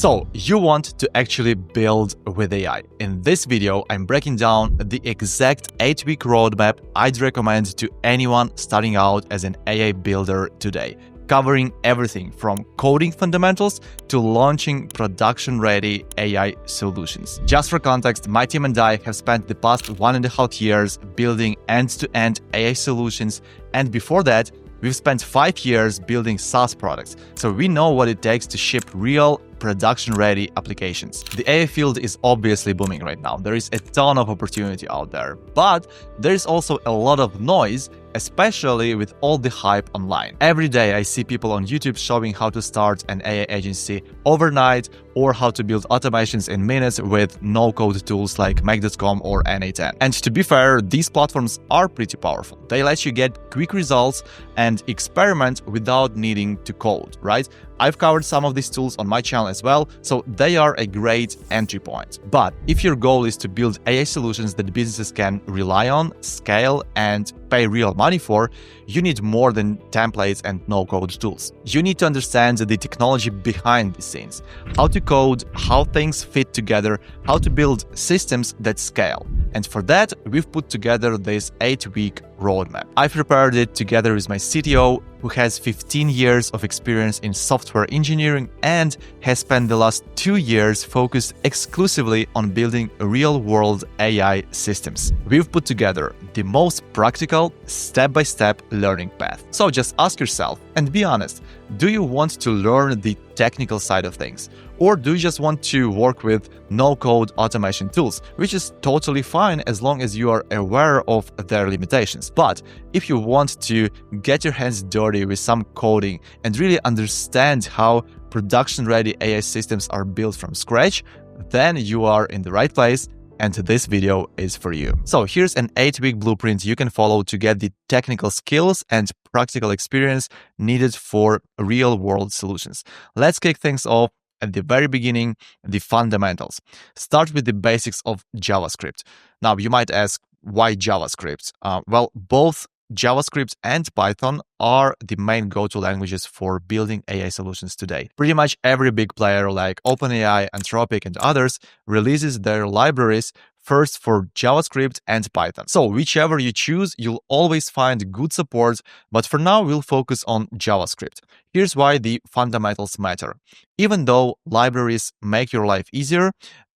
So you want to actually build with AI. In this video, I'm breaking down the exact 8-week roadmap I'd recommend to anyone starting out as an AI builder today, covering everything from coding fundamentals to launching production-ready AI solutions. Just for context, my team and I have spent the past 1.5 years building end-to-end AI solutions, and before that, we've spent 5 years building SaaS products, so we know what it takes to ship real production-ready applications. The AI field is obviously booming right now. There is a ton of opportunity out there, but there is also a lot of noise, especially with all the hype online. Every day I see people on YouTube showing how to start an AI agency overnight or how to build automations in minutes with no-code tools like Make.com or N8N. And to be fair, these platforms are pretty powerful. They let you get quick results and experiment without needing to code, right? I've covered some of these tools on my channel as well, so they are a great entry point. But if your goal is to build AI solutions that businesses can rely on, scale, and pay real money for, you need more than templates and no-code tools. You need to understand the technology behind the scenes, how to code, how things fit together, how to build systems that scale. And for that, we've put together this 8-week roadmap. I've prepared it together with my CTO, who has 15 years of experience in software engineering and has spent the last 2 years focused exclusively on building real-world AI systems. We've put together the most practical, step-by-step learning path. So just ask yourself and be honest, do you want to learn the technical side of things? Or do you just want to work with no-code automation tools, which is totally fine as long as you are aware of their limitations. But if you want to get your hands dirty with some coding and really understand how production-ready AI systems are built from scratch, then you are in the right place, and this video is for you. So here's an 8-week blueprint you can follow to get the technical skills and practical experience needed for real-world solutions. Let's kick things off at the very beginning, the fundamentals. Start with the basics of JavaScript. Now, you might ask, why JavaScript? Well, both JavaScript and Python are the main go-to languages for building AI solutions today. Pretty much every big player like OpenAI, Anthropic, and others releases their libraries first for JavaScript and Python. So whichever you choose, you'll always find good support, but for now we'll focus on JavaScript. Here's why the fundamentals matter. Even though libraries make your life easier,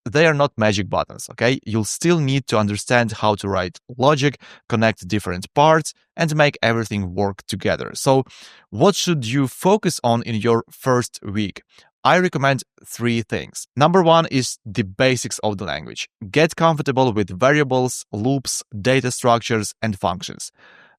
they are not magic buttons, okay? You'll still need to understand how to write logic, connect different parts, and make everything work together. So what should you focus on in your first week? I recommend 3 things. Number 1 is the basics of the language. Get comfortable with variables, loops, data structures, and functions.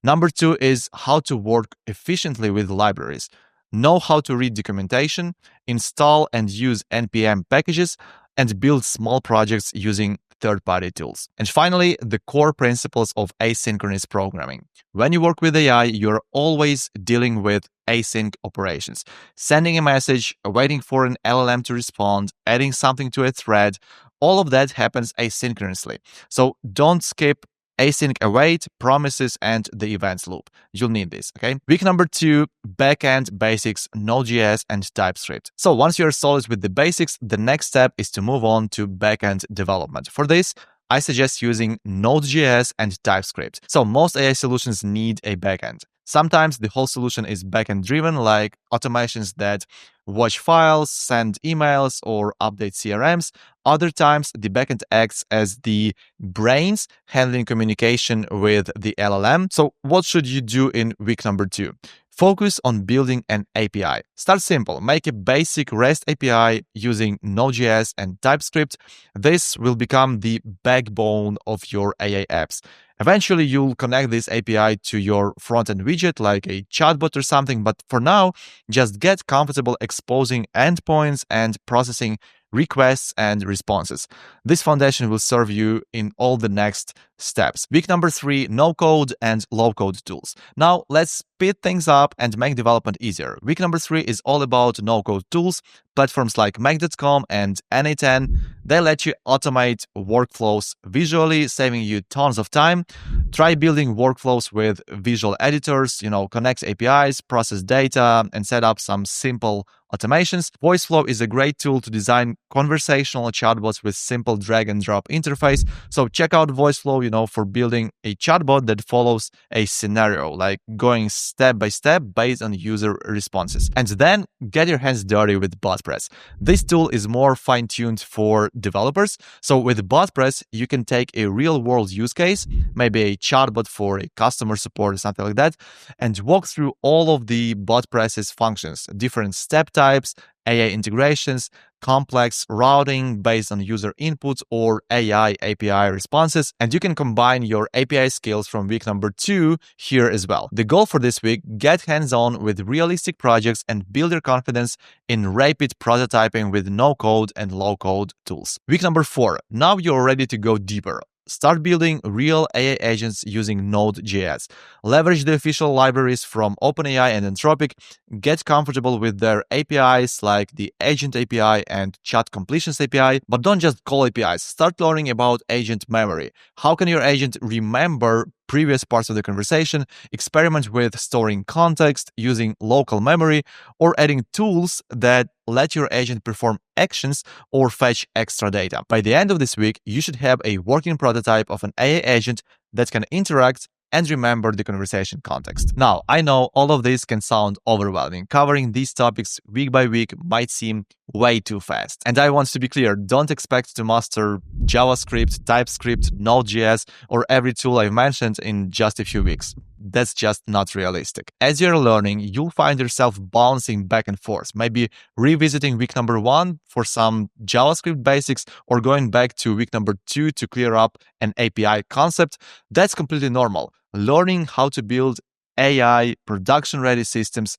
Number 2 is how to work efficiently with libraries. Know how to read documentation, install and use NPM packages, and build small projects using third-party tools. And finally, the core principles of asynchronous programming. When you work with AI, you're always dealing with async operations. Sending a message, waiting for an LLM to respond, adding something to a thread, all of that happens asynchronously. So don't skip async await, promises, and the events loop. You'll need this, okay? Week number 2, backend basics, Node.js and TypeScript. So once you're solid with the basics, the next step is to move on to backend development. For this, I suggest using Node.js and TypeScript. So most AI solutions need a backend. Sometimes the whole solution is backend driven, like automations that watch files, send emails, or update CRMs. Other times, the backend acts as the brains handling communication with the LLM. So what should you do in week number 2? Focus on building an API. Start simple. Make a basic REST API using Node.js and TypeScript. This will become the backbone of your AI apps. Eventually, you'll connect this API to your front-end widget like a chatbot or something, but for now, just get comfortable exposing endpoints and processing requests and responses. This foundation will serve you in all the next steps. Week number 3, no-code and low-code tools. Now, let's speed things up and make development easier. Week number 3 is all about no-code tools. Platforms like Make.com and N8N, they let you automate workflows visually, saving you tons of time. Try building workflows with visual editors, connect APIs, process data, and set up some simple automations. VoiceFlow is a great tool to design conversational chatbots with simple drag and drop interface. So check out VoiceFlow, for building a chatbot that follows a scenario, like going step by step based on user responses. And then get your hands dirty with BotPress. This tool is more fine-tuned for developers. So with BotPress, you can take a real-world use case, maybe a chatbot for a customer support or something like that, and walk through all of the BotPress's functions, different step types, AI integrations, complex routing based on user inputs, or AI API responses. And you can combine your API skills from week number 2 here as well. The goal for this week: get hands-on with realistic projects and build your confidence in rapid prototyping with no-code and low-code tools. Week number 4. Now you're ready to go deeper. Start building real AI agents using Node.js. Leverage the official libraries from OpenAI and Anthropic. Get comfortable with their APIs like the Agent API and Chat Completions API, but don't just call APIs. Start learning about agent memory. How can your agent remember previous parts of the conversation? Experiment with storing context, using local memory, or adding tools that let your agent perform actions or fetch extra data. By the end of this week, you should have a working prototype of an AI agent that can interact and remember the conversation context. Now, I know all of this can sound overwhelming. Covering these topics week by week might seem way too fast. And I want to be clear, don't expect to master JavaScript, TypeScript, Node.js, or every tool I've mentioned in just a few weeks. That's just not realistic. As you're learning, you'll find yourself bouncing back and forth, maybe revisiting week number 1 for some JavaScript basics, or going back to week number 2 to clear up an API concept. That's completely normal. Learning how to build AI production-ready systems,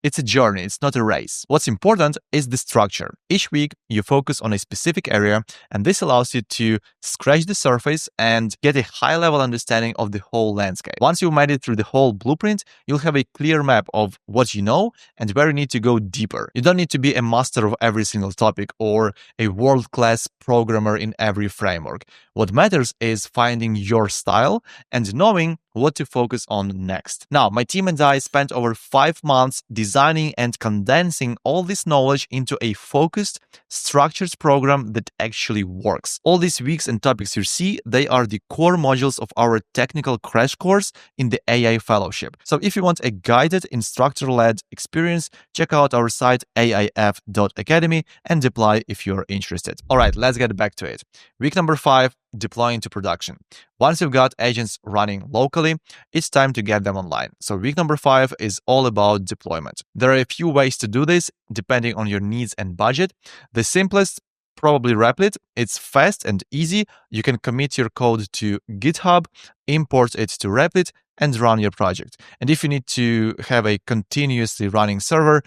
it's a journey, it's not a race. What's important is the structure. Each week, you focus on a specific area, and this allows you to scratch the surface and get a high-level understanding of the whole landscape. Once you've made it through the whole blueprint, you'll have a clear map of what you know and where you need to go deeper. You don't need to be a master of every single topic or a world-class programmer in every framework. What matters is finding your style and knowing what to focus on next. Now, my team and I spent over 5 months designing and condensing all this knowledge into a focused, structured program that actually works. All these weeks and topics you see, they are the core modules of our technical crash course in the AI Fellowship. So if you want a guided, instructor-led experience, check out our site aif.academy and apply if you're interested. All right, let's get back to it. Week number 5, deploying to production. Once you've got agents running locally, it's time to get them online. So week number 5 is all about deployment. There are a few ways to do this depending on your needs and budget. The simplest, probably Replit. It's fast and easy. You can commit your code to GitHub, import it to Replit, and run your project. And if you need to have a continuously running server,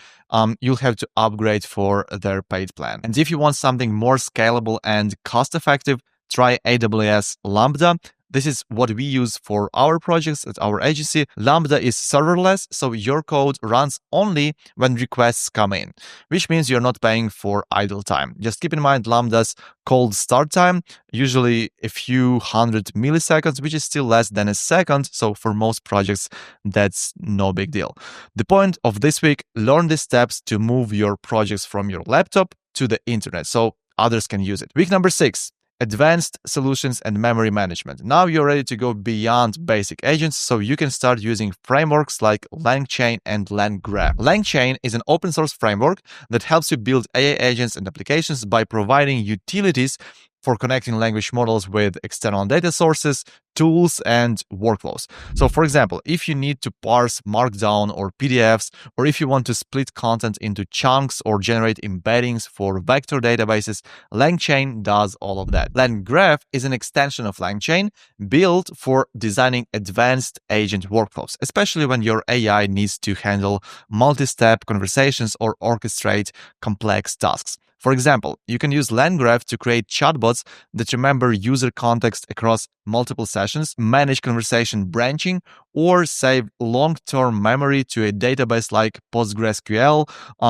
you'll have to upgrade for their paid plan. And if you want something more scalable and cost-effective, try AWS Lambda. This is what we use for our projects at our agency. Lambda is serverless, so your code runs only when requests come in, which means you're not paying for idle time. Just keep in mind Lambda's cold start time, usually a few hundred milliseconds, which is still less than a second. So for most projects, that's no big deal. The point of this week: learn the steps to move your projects from your laptop to the internet so others can use it. Week number 6. Advanced solutions and memory management. Now you're ready to go beyond basic agents, so you can start using frameworks like LangChain and LangGraph. LangChain is an open source framework that helps you build AI agents and applications by providing utilities for connecting language models with external data sources, tools, and workflows. So for example, if you need to parse Markdown or PDFs, or if you want to split content into chunks or generate embeddings for vector databases, LangChain does all of that. LangGraph is an extension of LangChain built for designing advanced agent workflows, especially when your AI needs to handle multi-step conversations or orchestrate complex tasks. For example, you can use LangGraph to create chatbots that remember user context across multiple sessions, manage conversation branching, or save long-term memory to a database like PostgreSQL,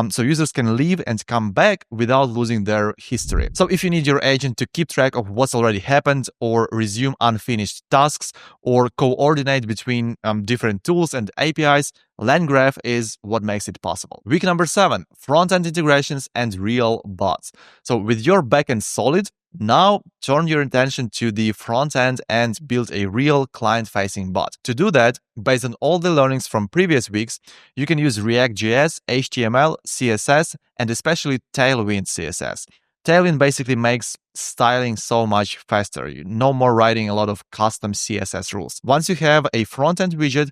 so users can leave and come back without losing their history. So if you need your agent to keep track of what's already happened, or resume unfinished tasks, or coordinate between different tools and APIs, LangGraph is what makes it possible. Week number 7, front-end integrations and real bots. So with your backend solid, now turn your attention to the front end and build a real client-facing bot. To do that, based on all the learnings from previous weeks, you can use React.js, HTML, CSS, and especially Tailwind CSS. Tailwind basically makes styling so much faster. No more writing a lot of custom CSS rules. Once you have a front-end widget,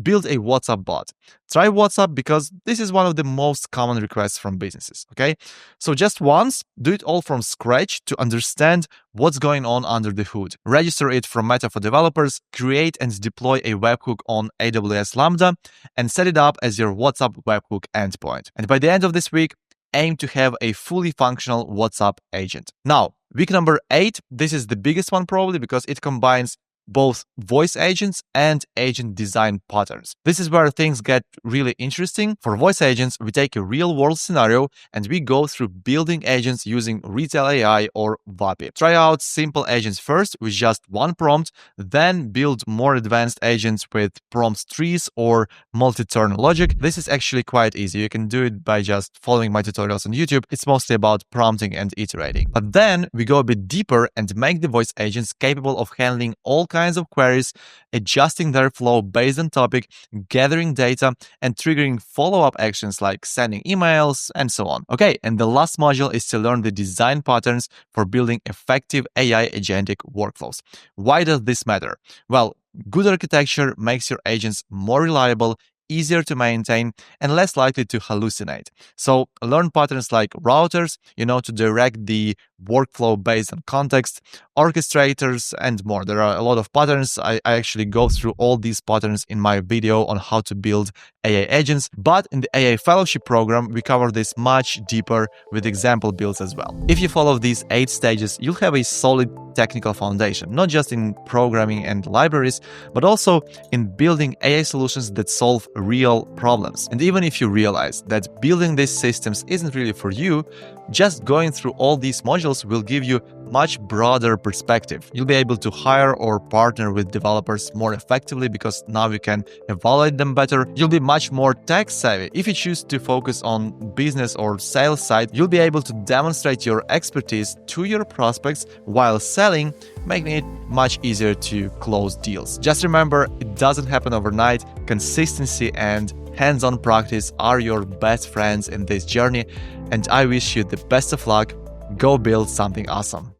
build a WhatsApp bot. Try WhatsApp because this is one of the most common requests from businesses, okay? So just once, do it all from scratch to understand what's going on under the hood. Register it from Meta for developers, create and deploy a webhook on AWS Lambda, and set it up as your WhatsApp webhook endpoint. And by the end of this week, aim to have a fully functional WhatsApp agent. Now, week number 8, this is the biggest one probably because it combines both voice agents and agent design patterns. This is where things get really interesting. For voice agents, we take a real-world scenario and we go through building agents using Retail AI or VAPI. Try out simple agents first with just one prompt, then build more advanced agents with prompt trees or multi-turn logic. This is actually quite easy. You can do it by just following my tutorials on YouTube. It's mostly about prompting and iterating. But then we go a bit deeper and make the voice agents capable of handling all kinds of queries, adjusting their flow based on topic, gathering data, and triggering follow-up actions like sending emails and so on. Okay, and the last module is to learn the design patterns for building effective AI agentic workflows. Why does this matter? Well, good architecture makes your agents more reliable, easier to maintain, and less likely to hallucinate. So learn patterns like routers, to direct the workflow based on context, orchestrators, and more. There are a lot of patterns. I actually go through all these patterns in my video on how to build AI agents, but in the AI fellowship program, we cover this much deeper with example builds as well. If you follow these 8 stages, you'll have a solid technical foundation, not just in programming and libraries, but also in building AI solutions that solve real problems. And even if you realize that building these systems isn't really for you, just going through all these modules will give you much broader perspective. You'll be able to hire or partner with developers more effectively because now you can evaluate them better. You'll be much more tech savvy. If you choose to focus on business or sales side, you'll be able to demonstrate your expertise to your prospects while selling, making it much easier to close deals. Just remember, it doesn't happen overnight. Consistency and hands-on practice are your best friends in this journey, and I wish you the best of luck. Go build something awesome.